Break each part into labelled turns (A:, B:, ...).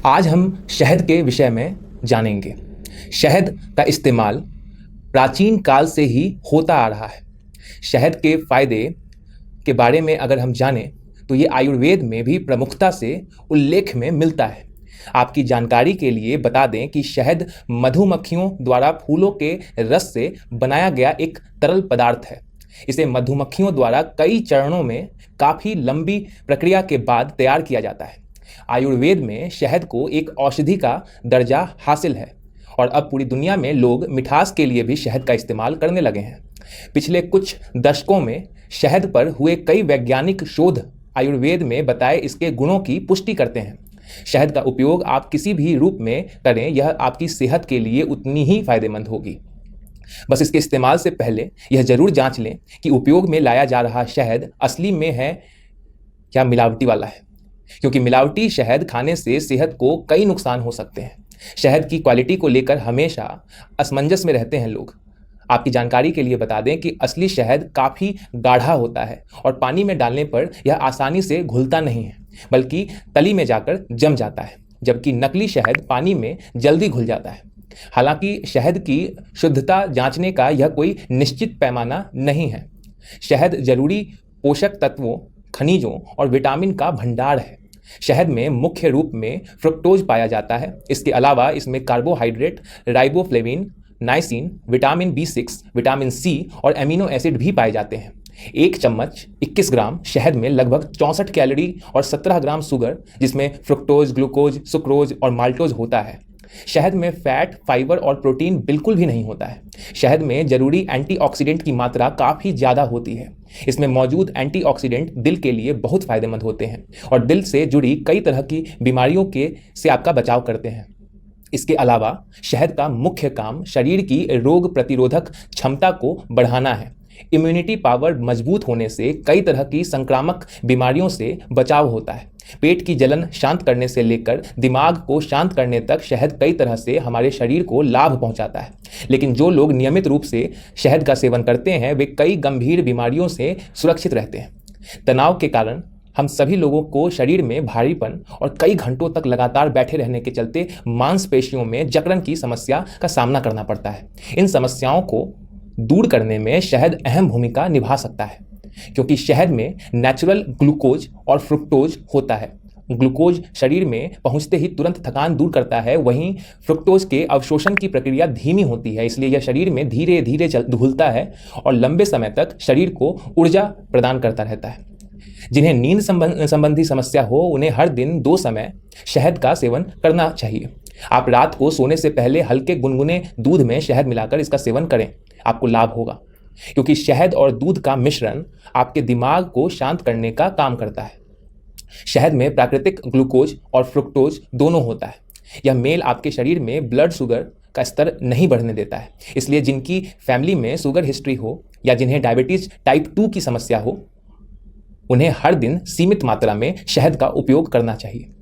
A: आज हम शहद के विषय में जानेंगे। शहद का इस्तेमाल प्राचीन काल से ही होता आ रहा है। शहद के फायदे के बारे में अगर हम जानें तो ये आयुर्वेद में भी प्रमुखता से उल्लेख में मिलता है। आपकी जानकारी के लिए बता दें कि शहद मधुमक्खियों द्वारा फूलों के रस से बनाया गया एक तरल पदार्थ है। इसे मधुमक्खियों द्वारा कई चरणों में काफ़ी लंबी प्रक्रिया के बाद तैयार किया जाता है। आयुर्वेद में शहद को एक औषधि का दर्जा हासिल है और अब पूरी दुनिया में लोग मिठास के लिए भी शहद का इस्तेमाल करने लगे हैं। पिछले कुछ दशकों में शहद पर हुए कई वैज्ञानिक शोध आयुर्वेद में बताए इसके गुणों की पुष्टि करते हैं। शहद का उपयोग आप किसी भी रूप में करें, यह आपकी सेहत के लिए उतनी ही फायदेमंद होगी। बस इसके इस्तेमाल से पहले यह जरूर जांच लें कि उपयोग में लाया जा रहा शहद असली में है या मिलावटी वाला है, क्योंकि मिलावटी शहद खाने से सेहत को कई नुकसान हो सकते हैं। शहद की क्वालिटी को लेकर हमेशा असमंजस में रहते हैं लोग। आपकी जानकारी के लिए बता दें कि असली शहद काफ़ी गाढ़ा होता है और पानी में डालने पर यह आसानी से घुलता नहीं है, बल्कि तली में जाकर जम जाता है, जबकि नकली शहद पानी में जल्दी घुल जाता है। हालांकि शहद की शुद्धता जांचने का यह कोई निश्चित पैमाना नहीं है। शहद जरूरी पोषक तत्वों, खनिजों और विटामिन का भंडार है। शहद में मुख्य रूप में फ्रुक्टोज पाया जाता है। इसके अलावा इसमें carbohydrate, riboflavin, niacin, vitamin B6, vitamin C और एमिनो एसिड भी पाए जाते हैं। एक चम्मच 21 ग्राम शहद में लगभग 64 कैलोरी और 17 ग्राम शुगर, जिसमें फ्रुक्टोज, ग्लूकोज, सुक्रोज और माल्टोज होता है। शहद में फैट, फाइबर और प्रोटीन बिल्कुल भी नहीं होता है। शहद में जरूरी एंटीऑक्सीडेंट की मात्रा काफ़ी ज़्यादा होती है। इसमें मौजूद एंटीऑक्सीडेंट दिल के लिए बहुत फायदेमंद होते हैं और दिल से जुड़ी कई तरह की बीमारियों से आपका बचाव करते हैं। इसके अलावा शहद का मुख्य काम शरीर की रोग प्रतिरोधक क्षमता को बढ़ाना है। इम्यूनिटी पावर मजबूत होने से कई तरह की संक्रामक बीमारियों से बचाव होता है। पेट की जलन शांत करने से लेकर दिमाग को शांत करने तक शहद कई तरह से हमारे शरीर को लाभ पहुंचाता है। लेकिन जो लोग नियमित रूप से शहद का सेवन करते हैं वे कई गंभीर बीमारियों से सुरक्षित रहते हैं। तनाव के कारण हम सभी लोगों को शरीर में भारीपन और कई घंटों तक लगातार बैठे रहने के चलते मांसपेशियों में जकड़न की समस्या का सामना करना पड़ता है। इन समस्याओं को दूर करने में शहद अहम भूमिका निभा सकता है, क्योंकि शहद में नेचुरल ग्लूकोज और फ्रुक्टोज होता है। ग्लूकोज शरीर में पहुंचते ही तुरंत थकान दूर करता है, वहीं फ्रुक्टोज के अवशोषण की प्रक्रिया धीमी होती है, इसलिए यह शरीर में धीरे धीरे घुलता है और लंबे समय तक शरीर को ऊर्जा प्रदान करता रहता है। जिन्हें नींद संबंधी समस्या हो उन्हें हर दिन 2 समय शहद का सेवन करना चाहिए। आप रात को सोने से पहले हल्के गुनगुने दूध में शहद मिलाकर इसका सेवन करें, आपको लाभ होगा, क्योंकि शहद और दूध का मिश्रण आपके दिमाग को शांत करने का काम करता है। शहद में प्राकृतिक ग्लूकोज और फ्रुक्टोज दोनों होता है। यह मेल आपके शरीर में ब्लड शुगर का स्तर नहीं बढ़ने देता है, इसलिए जिनकी फैमिली में शुगर हिस्ट्री हो या जिन्हें डायबिटीज टाइप 2 की समस्या हो उन्हें हर दिन सीमित मात्रा में शहद का उपयोग करना चाहिए।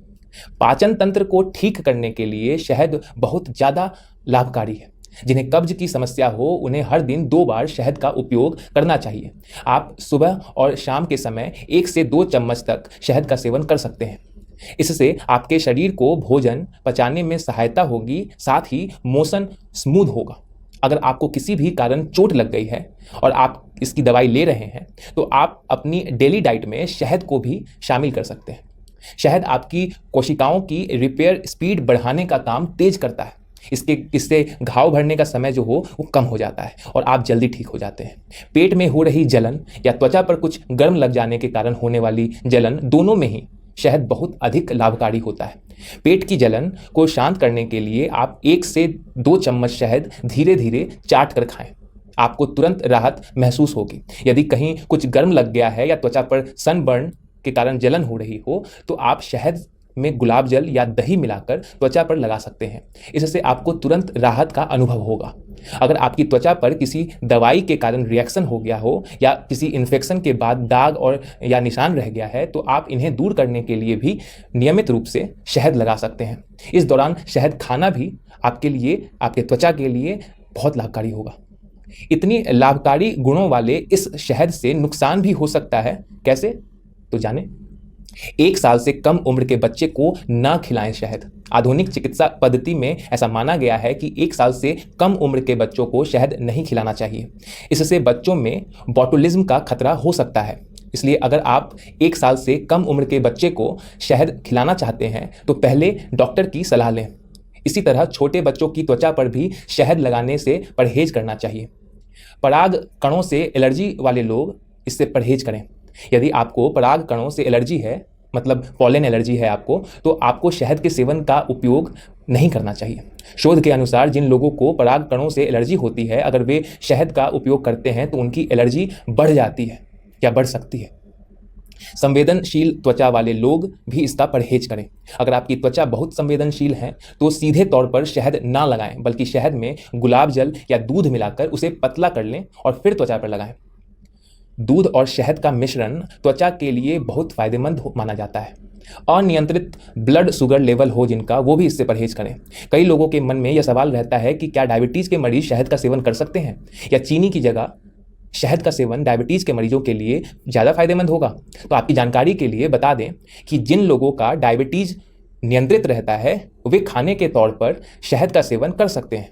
A: पाचन तंत्र को ठीक करने के लिए शहद बहुत ज़्यादा लाभकारी है। जिन्हें कब्ज की समस्या हो उन्हें हर दिन 2 बार शहद का उपयोग करना चाहिए। आप सुबह और शाम के समय 1 से 2 चम्मच तक शहद का सेवन कर सकते हैं। इससे आपके शरीर को भोजन पचाने में सहायता होगी, साथ ही मोशन स्मूथ होगा। अगर आपको किसी भी कारण चोट लग गई है और आप इसकी दवाई ले रहे हैं तो आप अपनी डेली डाइट में शहद को भी शामिल कर सकते हैं। शहद आपकी कोशिकाओं की रिपेयर स्पीड बढ़ाने का काम तेज करता है। इससे घाव भरने का समय जो हो वो कम हो जाता है और आप जल्दी ठीक हो जाते हैं। पेट में हो रही जलन या त्वचा पर कुछ गर्म लग जाने के कारण होने वाली जलन, दोनों में ही शहद बहुत अधिक लाभकारी होता है। पेट की जलन को शांत करने के लिए आप 1 से 2 चम्मच शहद धीरे धीरे चाट कर खाएं। आपको तुरंत राहत महसूस होगी। यदि कहीं कुछ गर्म लग गया है या त्वचा पर सनबर्न के कारण जलन हो रही हो तो आप शहद में गुलाब जल या दही मिलाकर त्वचा पर लगा सकते हैं। इससे आपको तुरंत राहत का अनुभव होगा। अगर आपकी त्वचा पर किसी दवाई के कारण रिएक्शन हो गया हो या किसी इन्फेक्शन के बाद दाग और या निशान रह गया है तो आप इन्हें दूर करने के लिए भी नियमित रूप से शहद लगा सकते हैं। इस दौरान शहद खाना भी आपके लिए, आपके त्वचा के लिए बहुत लाभकारी होगा। इतनी लाभकारी गुणों वाले इस शहद से नुकसान भी हो सकता है। कैसे? तो जाने। 1 साल से कम उम्र के बच्चे को ना खिलाएं शहद। आधुनिक चिकित्सा पद्धति में ऐसा माना गया है कि 1 साल से कम उम्र के बच्चों को शहद नहीं खिलाना चाहिए। इससे बच्चों में बॉटुलिज्म का खतरा हो सकता है। इसलिए अगर आप 1 साल से कम उम्र के बच्चे को शहद खिलाना चाहते हैं तो पहले डॉक्टर की सलाह लें। इसी तरह छोटे बच्चों की त्वचा पर भी शहद लगाने से परहेज करना चाहिए। पराग कणों से एलर्जी वाले लोग इससे परहेज करें। यदि आपको पराग कणों से एलर्जी है, मतलब पॉलन एलर्जी है आपको, तो आपको शहद के सेवन का उपयोग नहीं करना चाहिए। शोध के अनुसार जिन लोगों को पराग कणों से एलर्जी होती है, अगर वे शहद का उपयोग करते हैं तो उनकी एलर्जी बढ़ जाती है या बढ़ सकती है। संवेदनशील त्वचा वाले लोग भी इसका परहेज करें। अगर आपकी त्वचा बहुत संवेदनशील है तो सीधे तौर पर शहद ना लगाएं, बल्कि शहद में गुलाब जल या दूध मिलाकर उसे पतला कर लें और फिर त्वचा पर लगाएं। दूध और शहद का मिश्रण त्वचा के लिए बहुत फायदेमंद माना जाता है। अनियंत्रित ब्लड शुगर लेवल हो जिनका, वो भी इससे परहेज करें। कई लोगों के मन में यह सवाल रहता है कि क्या डायबिटीज़ के मरीज शहद का सेवन कर सकते हैं, या चीनी की जगह शहद का सेवन डायबिटीज़ के मरीजों के लिए ज़्यादा फायदेमंद होगा। तो आपकी जानकारी के लिए बता दें कि जिन लोगों का डायबिटीज़ नियंत्रित रहता है वे खाने के तौर पर शहद का सेवन कर सकते हैं,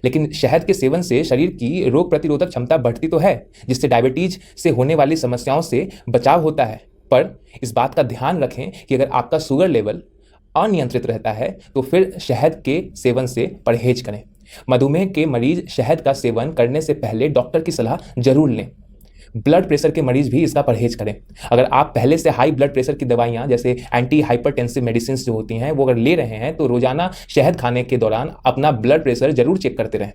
A: लेकिन शहद के सेवन से शरीर की रोग प्रतिरोधक क्षमता बढ़ती तो है, जिससे डायबिटीज से होने वाली समस्याओं से बचाव होता है। पर इस बात का ध्यान रखें कि अगर आपका शुगर लेवल अनियंत्रित रहता है तो फिर शहद के सेवन से परहेज करें। मधुमेह के मरीज शहद का सेवन करने से पहले डॉक्टर की सलाह जरूर लें। ब्लड प्रेशर के मरीज भी इसका परहेज करें। अगर आप पहले से हाई ब्लड प्रेशर की दवाइयां जैसे एंटी हाइपरटेंसिव मेडिसिन जो होती हैं वो अगर ले रहे हैं तो रोजाना शहद खाने के दौरान अपना ब्लड प्रेशर जरूर चेक करते रहें।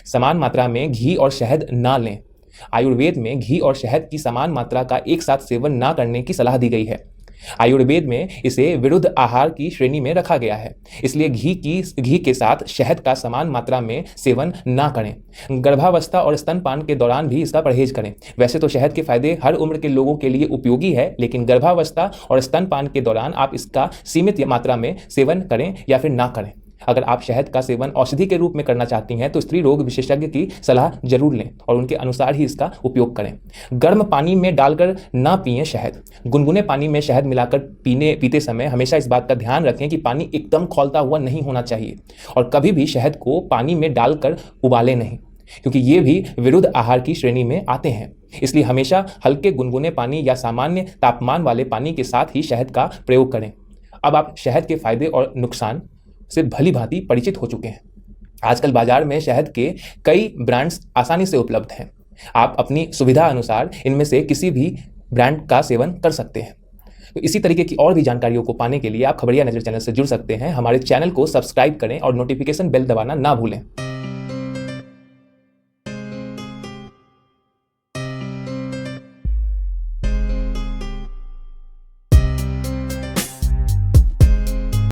A: समान मात्रा में घी और शहद ना लें। आयुर्वेद में घी और शहद की समान मात्रा का एक साथ सेवन ना करने की सलाह दी गई है। आयुर्वेद में इसे विरुद्ध आहार की श्रेणी में रखा गया है, इसलिए घी के साथ शहद का समान मात्रा में सेवन ना करें। गर्भावस्था और स्तनपान के दौरान भी इसका परहेज करें। वैसे तो शहद के फायदे हर उम्र के लोगों के लिए उपयोगी है, लेकिन गर्भावस्था और स्तनपान के दौरान आप इसका सीमित मात्रा में सेवन करें या फिर ना करें। अगर आप शहद का सेवन औषधि के रूप में करना चाहती हैं तो स्त्री रोग विशेषज्ञ की सलाह जरूर लें और उनके अनुसार ही इसका उपयोग करें। गर्म पानी में डालकर ना पिएं शहद। गुनगुने पानी में शहद मिलाकर पीते समय हमेशा इस बात का ध्यान रखें कि पानी एकदम खौलता हुआ नहीं होना चाहिए, और कभी भी शहद को पानी में डालकर उबालें नहीं, क्योंकि ये भी विरुद्ध आहार की श्रेणी में आते हैं। इसलिए हमेशा हल्के गुनगुने पानी या सामान्य तापमान वाले पानी के साथ ही शहद का प्रयोग करें। अब आप शहद के फायदे और नुकसान से भली भांति परिचित हो चुके हैं। आजकल बाजार में शहद के कई ब्रांड्स आसानी से उपलब्ध हैं। आप अपनी सुविधा अनुसार इनमें से किसी भी ब्रांड का सेवन कर सकते हैं। तो इसी तरीके की और भी जानकारियों को पाने के लिए आप खबरिया नजर चैनल से जुड़ सकते हैं। हमारे चैनल को सब्सक्राइब करें और नोटिफिकेशन बेल दबाना ना भूलें।